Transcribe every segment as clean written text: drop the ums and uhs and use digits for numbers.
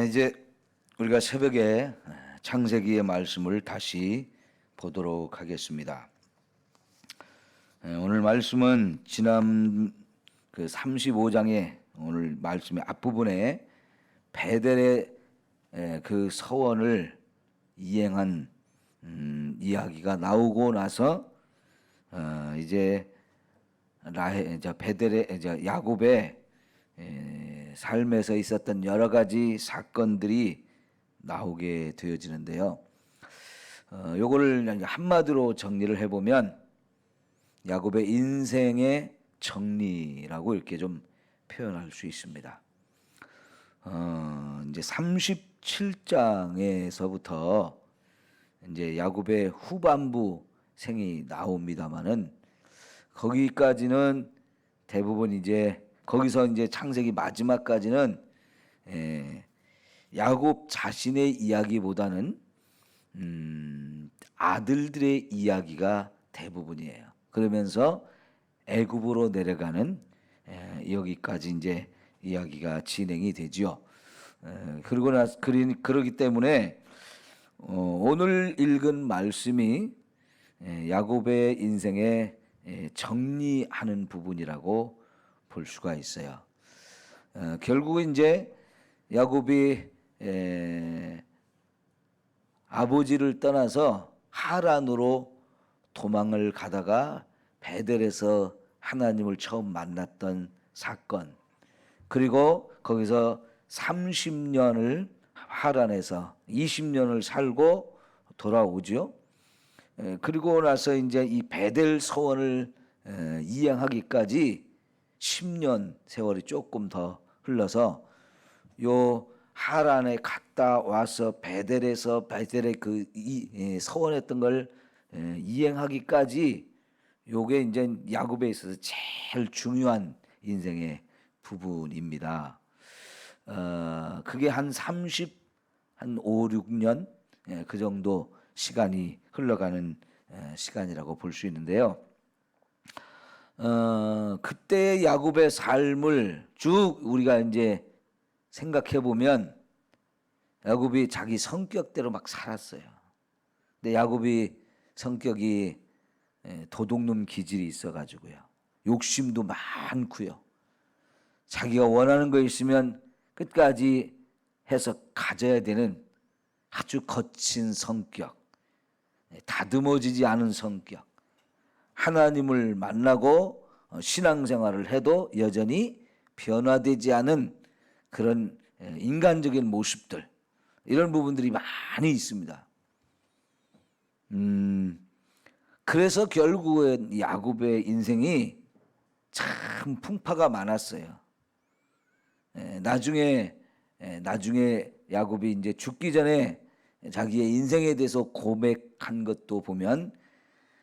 이제 우리가 새벽에 창세기의 말씀을 다시 보도록 하겠습니다. 오늘 말씀은 지난 35장의 오늘 말씀의 앞부분에 베델의 그 서원을 이행한 이야기가 나오고 나서 이제 베델의 야곱의 삶에서 있었던 여러 가지 사건들이 나오게 되어지는데요. 요거를 한마디로 정리를 해보면 야곱의 인생의 정리라고 이렇게 좀 표현할 수 있습니다. 이제 37장에서부터 이제 야곱의 후반부 생이 나옵니다만은 거기까지는 대부분 이제 거기서 이제 창세기 마지막까지는 야곱 자신의 이야기보다는 아들들의 이야기가 대부분이에요. 그러면서 애굽으로 내려가는 여기까지 이제 이야기가 진행이 되지요. 그러기 때문에 오늘 읽은 말씀이 야곱의 인생에 정리하는 부분이라고 볼 수가 있어요. 결국 이제 야곱이 아버지를 떠나서 하란으로 도망을 가다가 베델에서 하나님을 처음 만났던 사건, 그리고 거기서 30년을 하란에서 20년을 살고 돌아오죠. 그리고 나서 이제 이 베델 서원을 이행하기까지 10년 세월이 조금 더 흘러서 요 하란에 갔다 와서 베델의 그 서원했던 걸 이행하기까지 요게 이제 야곱에 있어서 제일 중요한 인생의 부분입니다. 그게 한 5, 6년 그 정도 시간이 흘러가는 시간이라고 볼 수 있는데요. 그때 야곱의 삶을 쭉 우리가 이제 생각해 보면 야곱이 자기 성격대로 막 살았어요. 근데 야곱이 성격이 도둑놈 기질이 있어가지고요. 욕심도 많고요. 자기가 원하는 거 있으면 끝까지 해서 가져야 되는 아주 거친 성격, 다듬어지지 않은 성격. 하나님을 만나고 신앙생활을 해도 여전히 변화되지 않은 그런 인간적인 모습들, 이런 부분들이 많이 있습니다. 그래서 결국은 야곱의 인생이 참 풍파가 많았어요. 나중에 야곱이 이제 죽기 전에 자기의 인생에 대해서 고백한 것도 보면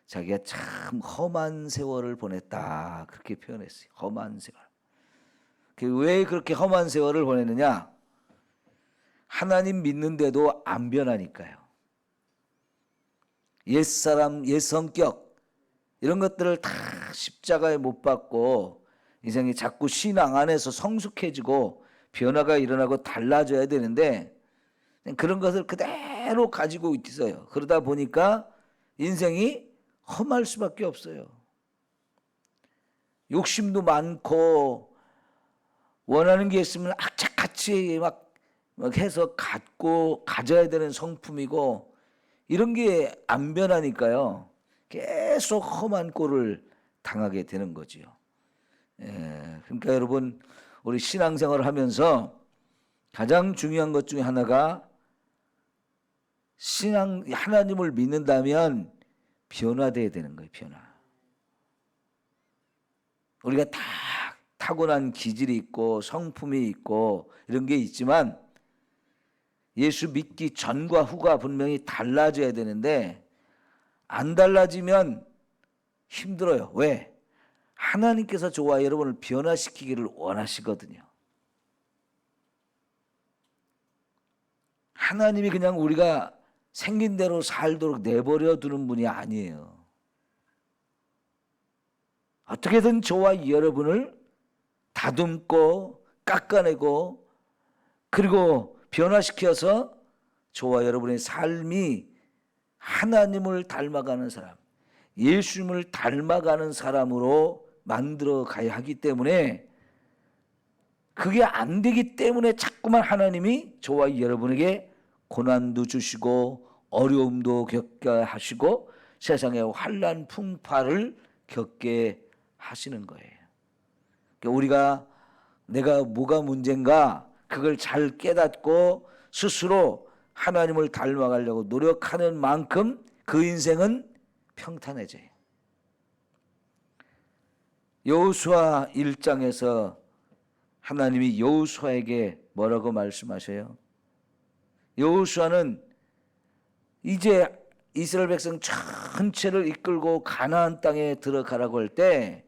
자기가 참 험한 세월을 보냈다, 그렇게 표현했어요. 험한 세월. 왜 그렇게 험한 세월을 보냈느냐? 하나님 믿는데도 안 변하니까요. 옛사람, 옛 성격 이런 것들을 다 십자가에 못 박고 인생이 자꾸 신앙 안에서 성숙해지고 변화가 일어나고 달라져야 되는데 그런 것을 그대로 가지고 있어요. 그러다 보니까 인생이 험할 수밖에 없어요. 욕심도 많고 원하는 게 있으면 악착같이 막 해서 가져야 되는 성품이고 이런 게 안 변하니까요. 계속 험한 꼴을 당하게 되는 거지요. 그러니까 여러분, 우리 신앙생활을 하면서 가장 중요한 것 중에 하나가 하나님을 믿는다면 변화돼야 되는 거예요. 변화. 우리가 다 타고난 기질이 있고 성품이 있고 이런 게 있지만 예수 믿기 전과 후가 분명히 달라져야 되는데 안 달라지면 힘들어요. 왜? 하나님께서 저와 여러분을 변화시키기를 원하시거든요. 하나님이 그냥 우리가 생긴 대로 살도록 내버려 두는 분이 아니에요. 어떻게든 저와 여러분을 다듬고 깎아내고 그리고 변화시켜서 저와 여러분의 삶이 하나님을 닮아가는 사람, 예수님을 닮아가는 사람으로 만들어 가야 하기 때문에, 그게 안 되기 때문에 자꾸만 하나님이 저와 여러분에게 고난도 주시고 어려움도 겪게 하시고 세상의 환난 풍파를 겪게 하시는 거예요. 그러니까 우리가 내가 뭐가 문제인가 그걸 잘 깨닫고 스스로 하나님을 닮아가려고 노력하는 만큼 그 인생은 평탄해져요. 여호수아 1장에서 하나님이 여호수아에게 뭐라고 말씀하셔요? 여호수아는 이제 이스라엘 백성 전체를 이끌고 가나안 땅에 들어가라고 할 때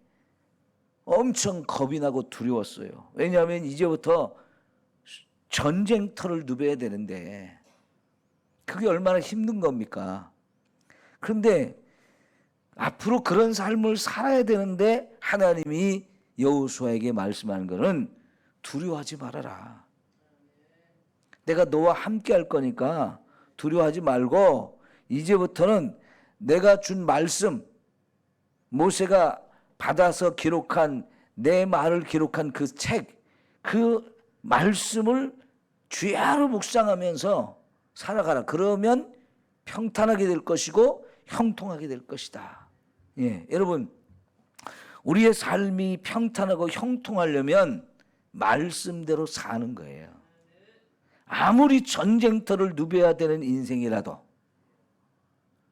엄청 겁이 나고 두려웠어요. 왜냐하면 이제부터 전쟁터를 누벼야 되는데 그게 얼마나 힘든 겁니까? 그런데 앞으로 그런 삶을 살아야 되는데 하나님이 여호수아에게 말씀하는 것은 두려워하지 말아라. 내가 너와 함께 할 거니까 두려워하지 말고 이제부터는 내가 준 말씀, 모세가 받아서 기록한 내 말을 기록한 그 책, 그 말씀을 주야로 묵상하면서 살아가라. 그러면 평탄하게 될 것이고 형통하게 될 것이다. 예, 여러분, 우리의 삶이 평탄하고 형통하려면 말씀대로 사는 거예요. 아무리 전쟁터를 누벼야 되는 인생이라도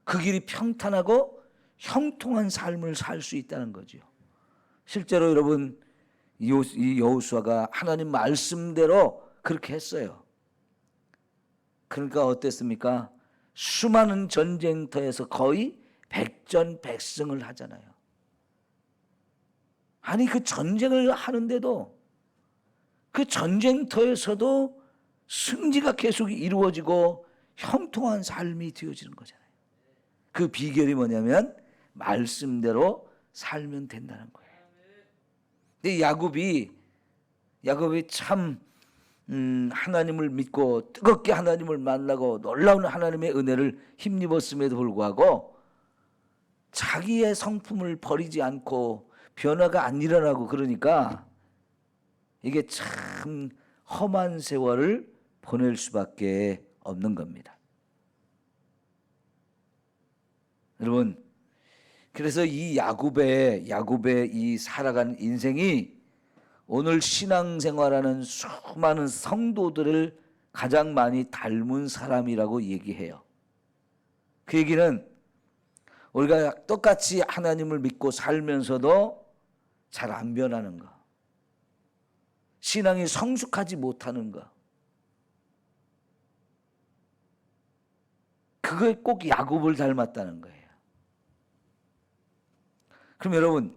그 길이 평탄하고 형통한 삶을 살 수 있다는 거죠. 실제로 여러분, 이 여호수아가 하나님 말씀대로 그렇게 했어요. 그러니까 어땠습니까? 수많은 전쟁터에서 거의 백전백승을 하잖아요. 아니 그 전쟁을 하는데도 그 전쟁터에서도 승리가 계속 이루어지고 형통한 삶이 되어지는 거잖아요. 그 비결이 뭐냐면 말씀대로 살면 된다는 거예요. 근데 야곱이 참 하나님을 믿고 뜨겁게 하나님을 만나고 놀라운 하나님의 은혜를 힘입었음에도 불구하고 자기의 성품을 버리지 않고 변화가 안 일어나고 그러니까 이게 참 험한 세월을 보낼 수밖에 없는 겁니다. 여러분, 그래서 이 야곱의 이 살아간 인생이 오늘 신앙생활하는 수많은 성도들을 가장 많이 닮은 사람이라고 얘기해요. 그 얘기는 우리가 똑같이 하나님을 믿고 살면서도 잘 안 변하는 거, 신앙이 성숙하지 못하는 거, 그게 꼭 야곱을 닮았다는 거예요. 그럼 여러분,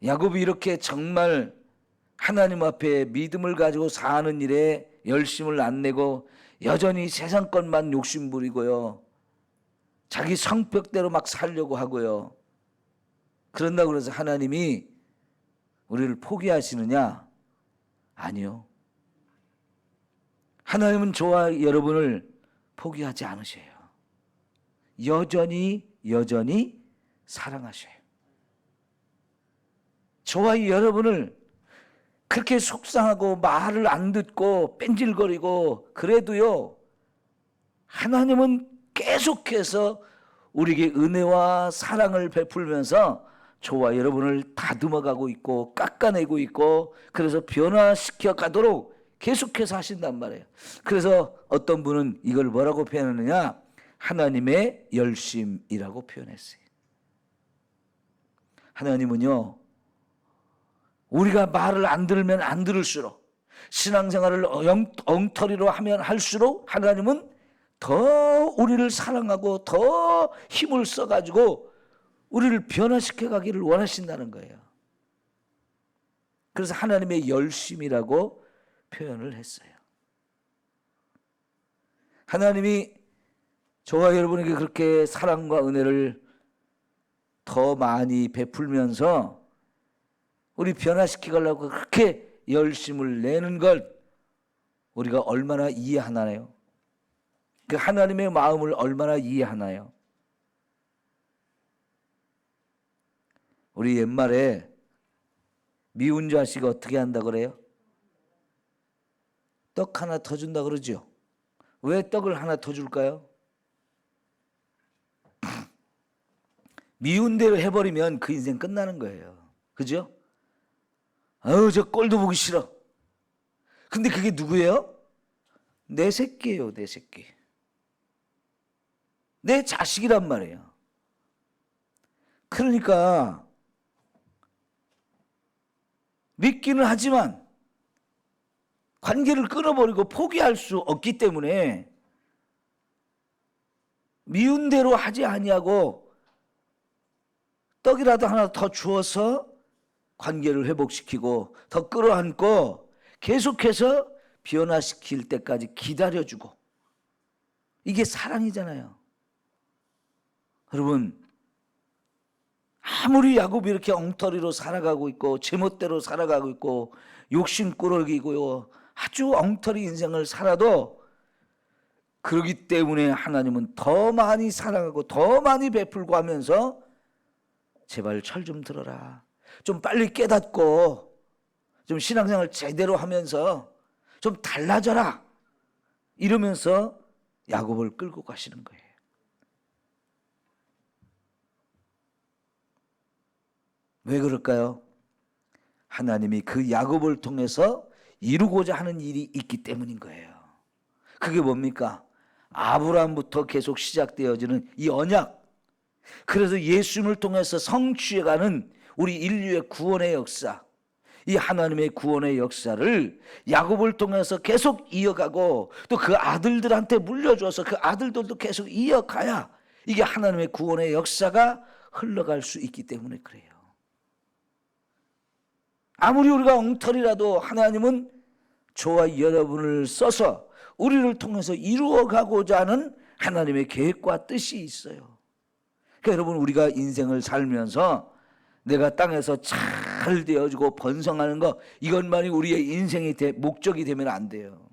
야곱이 이렇게 정말 하나님 앞에 믿음을 가지고 사는 일에 열심을 안 내고 여전히 세상 것만 욕심부리고요, 자기 성격대로 막 살려고 하고요, 그런다고 해서 하나님이 우리를 포기하시느냐? 아니요. 하나님은 저와 여러분을 포기하지 않으셔요. 여전히 사랑하셔요. 저와 여러분을 그렇게 속상하고 말을 안 듣고 뺀질거리고 그래도요, 하나님은 계속해서 우리에게 은혜와 사랑을 베풀면서 저와 여러분을 다듬어가고 있고 깎아내고 있고, 그래서 변화시켜 가도록 계속해서 하신단 말이에요. 그래서 어떤 분은 이걸 뭐라고 표현하느냐? 하나님의 열심이라고 표현했어요. 하나님은요, 우리가 말을 안 들으면 안 들을수록, 신앙생활을 엉터리로 하면 할수록 하나님은 더 우리를 사랑하고 더 힘을 써가지고 우리를 변화시켜 가기를 원하신다는 거예요. 그래서 하나님의 열심이라고 표현을 했어요. 하나님이 저와 여러분에게 그렇게 사랑과 은혜를 더 많이 베풀면서 우리 변화시키려고 그렇게 열심을 내는 걸 우리가 얼마나 이해하나요? 그 하나님의 마음을 얼마나 이해하나요? 우리 옛말에 미운 자식 어떻게 한다 그래요? 떡 하나 더 준다 그러죠. 왜 떡을 하나 더 줄까요? 미운 대로 해버리면 그 인생 끝나는 거예요. 그죠? 저 꼴도 보기 싫어. 근데 그게 누구예요? 내 새끼예요, 내 새끼. 내 자식이란 말이에요. 그러니까 믿기는 하지만 관계를 끊어버리고 포기할 수 없기 때문에 미운 대로 하지 아니하고 떡이라도 하나 더 주어서 관계를 회복시키고 더 끌어안고 계속해서 변화시킬 때까지 기다려주고, 이게 사랑이잖아요. 여러분, 아무리 야곱이 이렇게 엉터리로 살아가고 있고 제멋대로 살아가고 있고 욕심꾸러기고요, 아주 엉터리 인생을 살아도 그러기 때문에 하나님은 더 많이 사랑하고 더 많이 베풀고 하면서 제발 철 좀 들어라, 좀 빨리 깨닫고 좀 신앙생활 제대로 하면서 좀 달라져라, 이러면서 야곱을 끌고 가시는 거예요. 왜 그럴까요? 하나님이 그 야곱을 통해서 이루고자 하는 일이 있기 때문인 거예요. 그게 뭡니까? 아브라함부터 계속 시작되어지는 이 언약, 그래서 예수님을 통해서 성취해가는 우리 인류의 구원의 역사, 이 하나님의 구원의 역사를 야곱을 통해서 계속 이어가고 또 그 아들들한테 물려줘서 그 아들들도 계속 이어가야 이게 하나님의 구원의 역사가 흘러갈 수 있기 때문에 그래요. 아무리 우리가 엉터리라도 하나님은 저와 여러분을 써서 우리를 통해서 이루어가고자 하는 하나님의 계획과 뜻이 있어요. 그러니까 여러분, 우리가 인생을 살면서 내가 땅에서 잘 되어지고 번성하는 거, 이것만이 우리의 인생의 목적이 되면 안 돼요.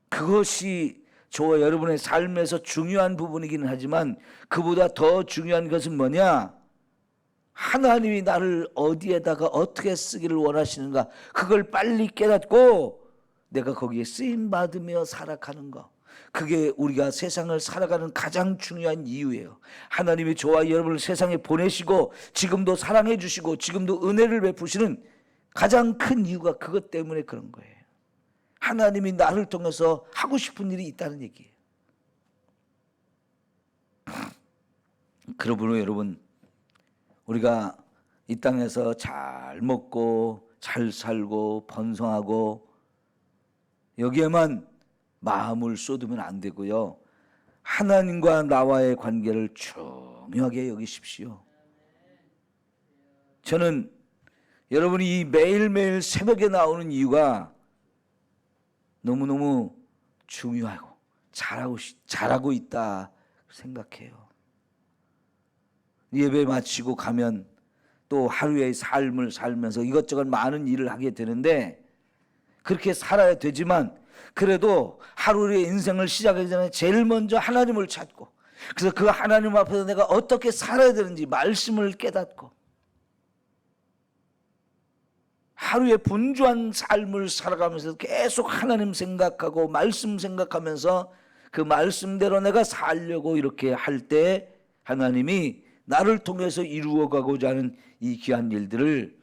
그것이 저와 여러분의 삶에서 중요한 부분이기는 하지만 그보다 더 중요한 것은 뭐냐? 하나님이 나를 어디에다가 어떻게 쓰기를 원하시는가, 그걸 빨리 깨닫고 내가 거기에 쓰임받으며 살아가는 것, 그게 우리가 세상을 살아가는 가장 중요한 이유예요. 하나님이 저와 여러분을 세상에 보내시고 지금도 사랑해 주시고 지금도 은혜를 베푸시는 가장 큰 이유가 그것 때문에 그런 거예요. 하나님이 나를 통해서 하고 싶은 일이 있다는 얘기예요. 그러므로 여러분, 우리가 이 땅에서 잘 먹고 잘 살고 번성하고 여기에만 마음을 쏟으면 안 되고요, 하나님과 나와의 관계를 중요하게 여기십시오. 저는 여러분이 이 매일매일 새벽에 나오는 이유가 너무너무 중요하고 잘하고 있다 생각해요. 예배 마치고 가면 또 하루의 삶을 살면서 이것저것 많은 일을 하게 되는데 그렇게 살아야 되지만 그래도 하루의 인생을 시작하기 전에 제일 먼저 하나님을 찾고, 그래서 그 하나님 앞에서 내가 어떻게 살아야 되는지 말씀을 깨닫고 하루의 분주한 삶을 살아가면서 계속 하나님 생각하고 말씀 생각하면서 그 말씀대로 내가 살려고 이렇게 할 때 하나님이 나를 통해서 이루어가고자 하는 이 귀한 일들을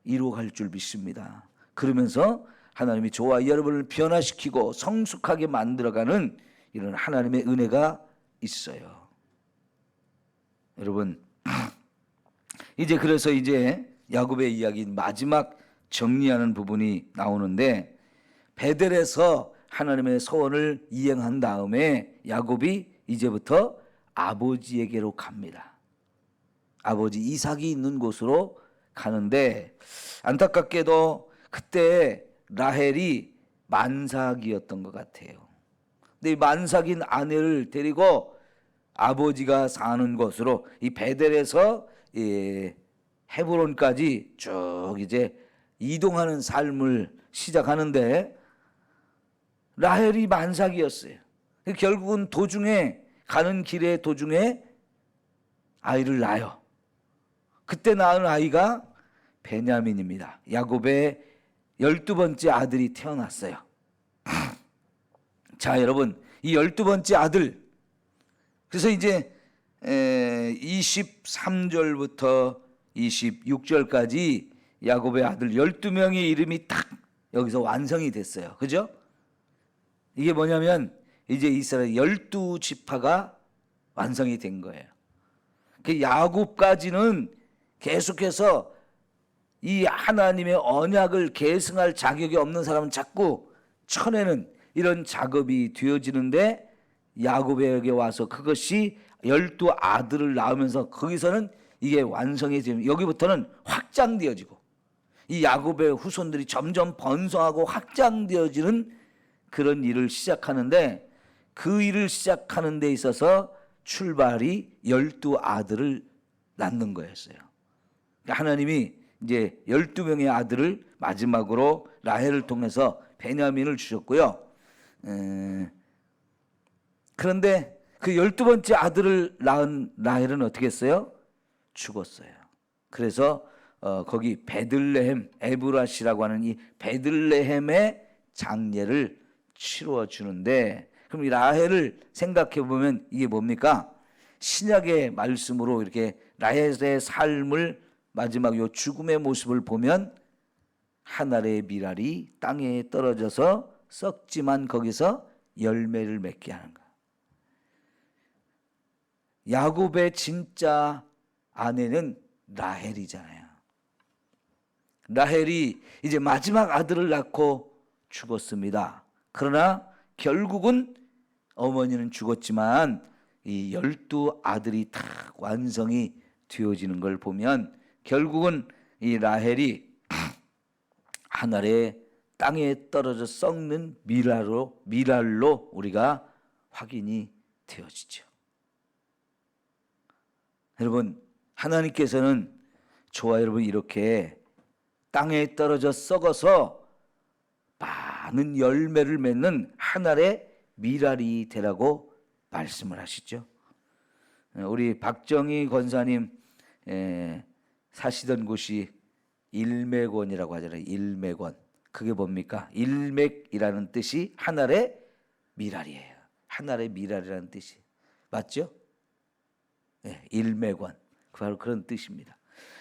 이루어갈 줄 믿습니다. 그러면서 하나님이 저와 여러분을 변화시키고 성숙하게 만들어가는 이런 하나님의 은혜가 있어요. 여러분, 그래서 이제 야곱의 이야기 마지막 정리하는 부분이 나오는데, 베델에서 하나님의 소원을 이행한 다음에 야곱이 이제부터 아버지에게로 갑니다. 아버지 이삭이 있는 곳으로 가는데, 안타깝게도 그때 라헬이 만삭이었던 것 같아요. 근데 이 만삭인 아내를 데리고 아버지가 사는 곳으로 이 베델에서 헤브론까지 쭉 이제 이동하는 삶을 시작하는데 라헬이 만삭이었어요. 결국은 가는 길의 도중에 아이를 낳아요. 그때 낳은 아이가 베냐민입니다. 야곱의 12번째 아들이 태어났어요. 자, 여러분, 이 12번째 아들, 그래서 이제 23절부터 26절까지 야곱의 아들 12명의 이름이 딱 여기서 완성이 됐어요. 그죠? 이게 뭐냐면 이제 이스라엘 12지파가 완성이 된 거예요. 그 야곱까지는 계속해서 이 하나님의 언약을 계승할 자격이 없는 사람은 자꾸 쳐내는 이런 작업이 되어지는데, 야곱에게 와서 그것이 12아들을 낳으면서 거기서는 이게 완성이 되면 여기부터는 확장되어지고 이 야곱의 후손들이 점점 번성하고 확장되어지는 그런 일을 시작하는데, 그 일을 시작하는 데 있어서 출발이 12아들을 낳는 거였어요. 그러니까 하나님이 이제 12명의 아들을 마지막으로 라헬을 통해서 베냐민을 주셨고요. 그런데 그 12번째 아들을 낳은 라헬은 어떻게 했어요? 죽었어요. 그래서 거기 베들레헴 에브라시라고 하는 이 베들레헴의 장례를 치루어 주는데, 그럼 이 라헬을 생각해 보면 이게 뭡니까? 신약의 말씀으로 이렇게 라헬의 삶을 마지막 요 죽음의 모습을 보면 한 알의 밀알이 땅에 떨어져서 썩지만 거기서 열매를 맺게 하는 거야. 야곱의 진짜 아내는 라헬이잖아요. 라헬이 이제 마지막 아들을 낳고 죽었습니다. 그러나 결국은 어머니는 죽었지만 이 12아들이 다 완성이 되어지는 걸 보면 결국은 이 라헬이 하늘의 땅에 떨어져 썩는 밀알로 우리가 확인이 되어지죠. 여러분, 하나님께서는 저와 여러분 이렇게 땅에 떨어져 썩어서 많은 열매를 맺는 하늘의 밀알이 되라고 말씀을 하시죠. 우리 박정희 권사님 사시던 곳이 일맥원이라고 하잖아요. 일맥원. 그게 뭡니까? 일맥이라는 뜻이 하늘의 밀알이에요. 하늘의 밀알이라는 뜻이 맞죠? 네, 일맥원. 바로 그런 뜻입니다.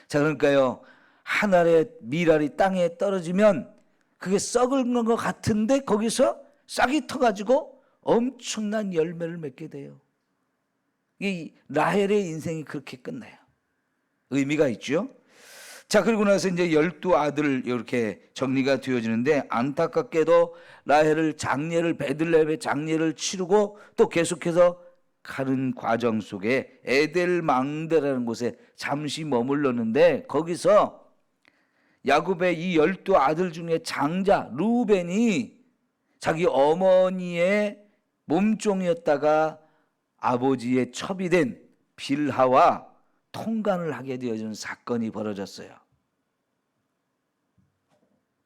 자, 그러니까요, 하늘의 밀알이 땅에 떨어지면 그게 썩은 것 같은데 거기서 싹이 터가지고 엄청난 열매를 맺게 돼요. 이 라헬의 인생이 그렇게 끝나요. 의미가 있죠. 자, 그리고 나서 이제 12아들 이렇게 정리가 되어지는데, 안타깝게도 라헬을 베들레헴의 장례를 치르고 또 계속해서 가는 과정 속에 에델망대라는 곳에 잠시 머물렀는데, 거기서 야곱의 이 12아들 중에 장자 루벤이 자기 어머니의 몸종이었다가 아버지의 첩이 된 빌하와 통간을 하게 되어지는 사건이 벌어졌어요.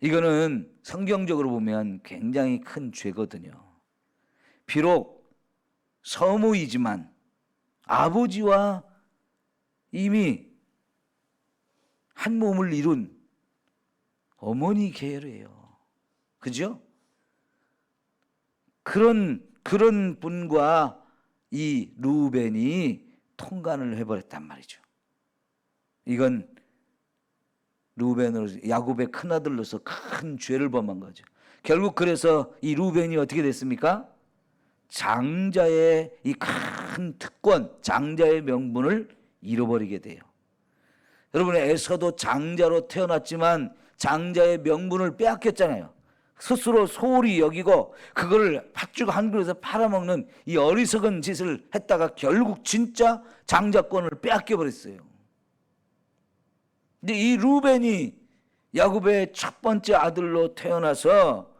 이거는 성경적으로 보면 굉장히 큰 죄거든요. 비록 서무이지만 아버지와 이미 한 몸을 이룬 어머니 계열이에요. 그죠? 그런 분과 이 루벤이 통간을 해버렸단 말이죠. 이건 루벤으로 야곱의 큰아들로서 큰 죄를 범한 거죠. 결국 그래서 이 루벤이 어떻게 됐습니까? 장자의 이 큰 특권, 장자의 명분을 잃어버리게 돼요. 여러분, 에서도 장자로 태어났지만 장자의 명분을 빼앗겼잖아요. 스스로 소홀히 여기고 그거를 팥죽 한 그릇에 팔아먹는 이 어리석은 짓을 했다가 결국 진짜 장자권을 빼앗겨 버렸어요. 근데 이 루벤이 야곱의 첫 번째 아들로 태어나서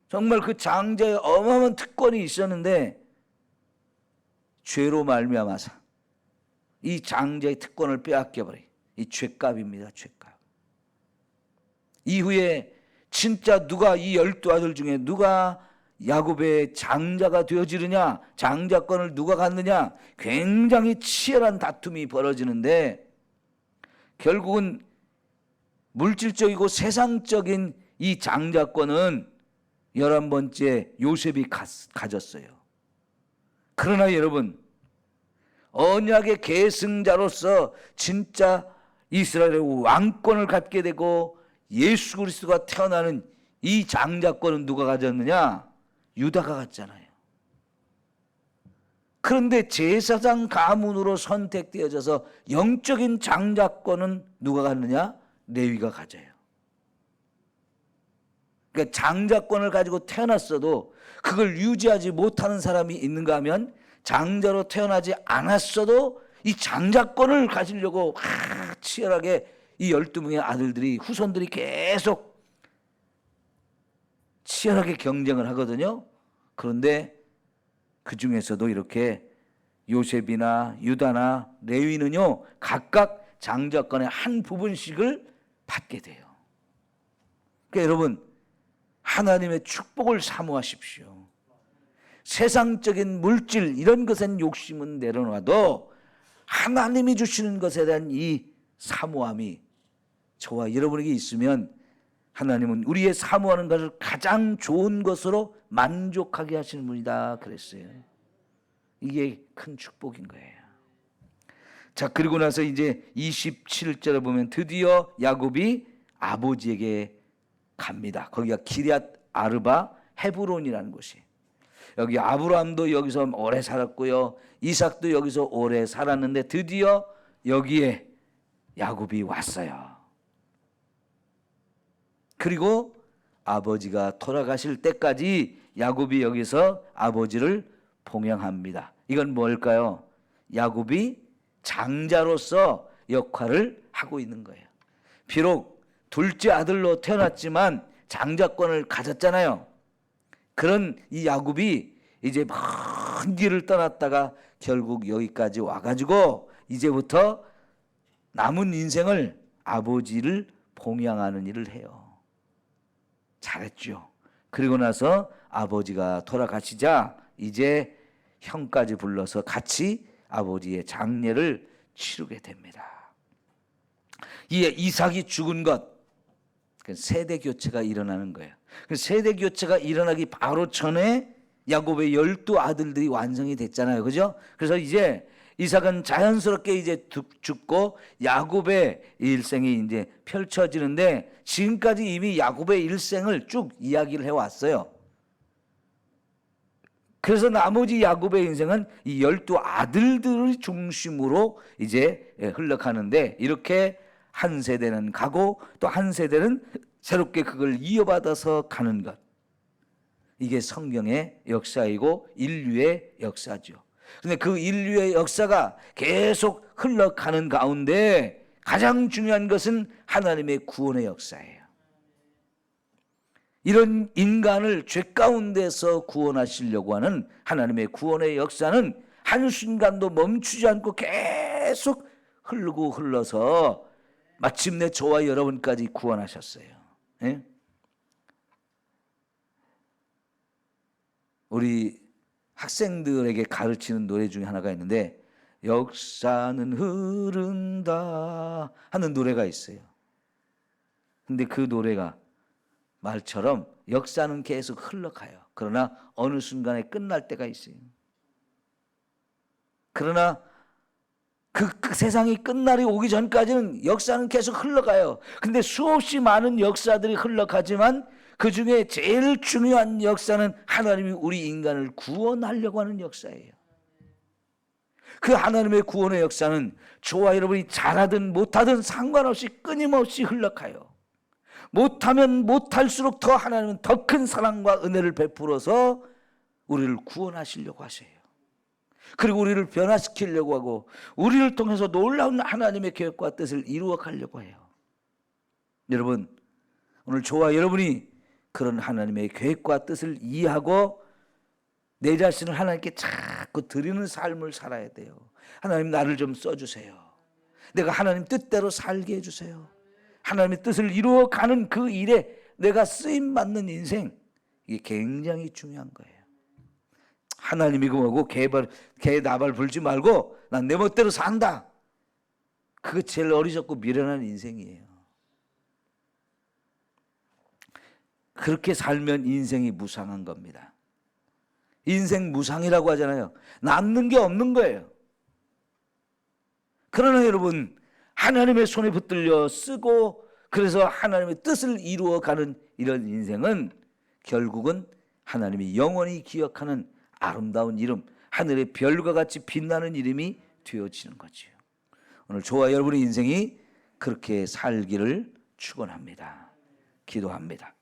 정말 그 장자의 어마어마한 특권이 있었는데 죄로 말미암아서 이 장자의 특권을 빼앗겨 버린 이 죄값입니다. 죄값. 이후에 진짜 누가 이 12아들 중에 누가 야곱의 장자가 되어지느냐, 장자권을 누가 갖느냐, 굉장히 치열한 다툼이 벌어지는데 결국은 물질적이고 세상적인 이 장자권은 11번째 요셉이 가졌어요. 그러나 여러분, 언약의 계승자로서 진짜 이스라엘의 왕권을 갖게 되고 예수 그리스도가 태어나는 이 장자권은 누가 가졌느냐? 유다가 갔잖아요. 그런데 제사장 가문으로 선택되어져서 영적인 장자권은 누가 갖느냐? 레위가 가져요. 그러니까 장자권을 가지고 태어났어도 그걸 유지하지 못하는 사람이 있는가 하면 장자로 태어나지 않았어도 이 장자권을 가지려고 치열하게 이 12명의 아들들이, 후손들이 계속 치열하게 경쟁을 하거든요. 그런데 그 중에서도 이렇게 요셉이나 유다나 레위는요, 각각 장자권의 한 부분씩을 받게 돼요. 그러니까 여러분, 하나님의 축복을 사모하십시오. 세상적인 물질 이런 것엔 욕심은 내려놔도 하나님이 주시는 것에 대한 이 사모함이 저와 여러분에게 있으면 하나님은 우리의 사모하는 것을 가장 좋은 것으로 만족하게 하시는 분이다 그랬어요. 이게 큰 축복인 거예요. 자, 그리고 나서 이제 27절에 보면 드디어 야곱이 아버지에게 갑니다. 거기가 기럇 아르바 헤브론이라는 곳이. 여기 아브라함도 여기서 오래 살았고요, 이삭도 여기서 오래 살았는데 드디어 여기에 야곱이 왔어요. 그리고 아버지가 돌아가실 때까지 야곱이 여기서 아버지를 봉양합니다. 이건 뭘까요? 야곱이 장자로서 역할을 하고 있는 거예요. 비록 둘째 아들로 태어났지만 장자권을 가졌잖아요. 그런 이 야곱이 이제 먼 길을 떠났다가 결국 여기까지 와가지고 이제부터 남은 인생을 아버지를 봉양하는 일을 해요. 잘했죠. 그리고 나서 아버지가 돌아가시자 이제 형까지 불러서 같이 아버지의 장례를 치르게 됩니다. 이에 이삭이 죽은 것, 세대 교체가 일어나는 거예요. 세대 교체가 일어나기 바로 전에 야곱의 12아들들이 완성이 됐잖아요. 그죠? 그래서 이제 이삭은 자연스럽게 이제 죽고 야곱의 일생이 이제 펼쳐지는데 지금까지 이미 야곱의 일생을 쭉 이야기를 해왔어요. 그래서 나머지 야곱의 인생은 이 12아들들의 중심으로 이제 흘러가는데 이렇게 한 세대는 가고 또 한 세대는 새롭게 그걸 이어받아서 가는 것. 이게 성경의 역사이고 인류의 역사죠. 근데 그 인류의 역사가 계속 흘러가는 가운데 가장 중요한 것은 하나님의 구원의 역사예요. 이런 인간을 죄 가운데서 구원하시려고 하는 하나님의 구원의 역사는 한순간도 멈추지 않고 계속 흐르고 흘러서 마침내 저와 여러분까지 구원하셨어요. 예? 우리 학생들에게 가르치는 노래 중에 하나가 있는데 역사는 흐른다 하는 노래가 있어요. 근데 그 노래가 말처럼 역사는 계속 흘러가요. 그러나 어느 순간에 끝날 때가 있어요. 그러나 그 세상이 끝날이 오기 전까지는 역사는 계속 흘러가요. 근데 수없이 많은 역사들이 흘러가지만 그 중에 제일 중요한 역사는 하나님이 우리 인간을 구원하려고 하는 역사예요. 그 하나님의 구원의 역사는 저와 여러분이 잘하든 못하든 상관없이 끊임없이 흘러가요. 못하면 못할수록 더 하나님은 더 큰 사랑과 은혜를 베풀어서 우리를 구원하시려고 하세요. 그리고 우리를 변화시키려고 하고 우리를 통해서 놀라운 하나님의 계획과 뜻을 이루어가려고 해요. 여러분, 오늘 저와 여러분이 그런 하나님의 계획과 뜻을 이해하고 내 자신을 하나님께 자꾸 드리는 삶을 살아야 돼요. 하나님 나를 좀 써주세요. 내가 하나님 뜻대로 살게 해주세요. 하나님의 뜻을 이루어가는 그 일에 내가 쓰임받는 인생, 이게 굉장히 중요한 거예요. 하나님이 그거고 개 나발 불지 말고 난 내 멋대로 산다. 그거 제일 어리석고 미련한 인생이에요. 그렇게 살면 인생이 무상한 겁니다. 인생 무상이라고 하잖아요. 남는 게 없는 거예요. 그러나 여러분, 하나님의 손에 붙들려 쓰고 그래서 하나님의 뜻을 이루어가는 이런 인생은 결국은 하나님이 영원히 기억하는 아름다운 이름, 하늘의 별과 같이 빛나는 이름이 되어지는 거죠. 오늘 저와 여러분의 인생이 그렇게 살기를 축원합니다. 기도합니다.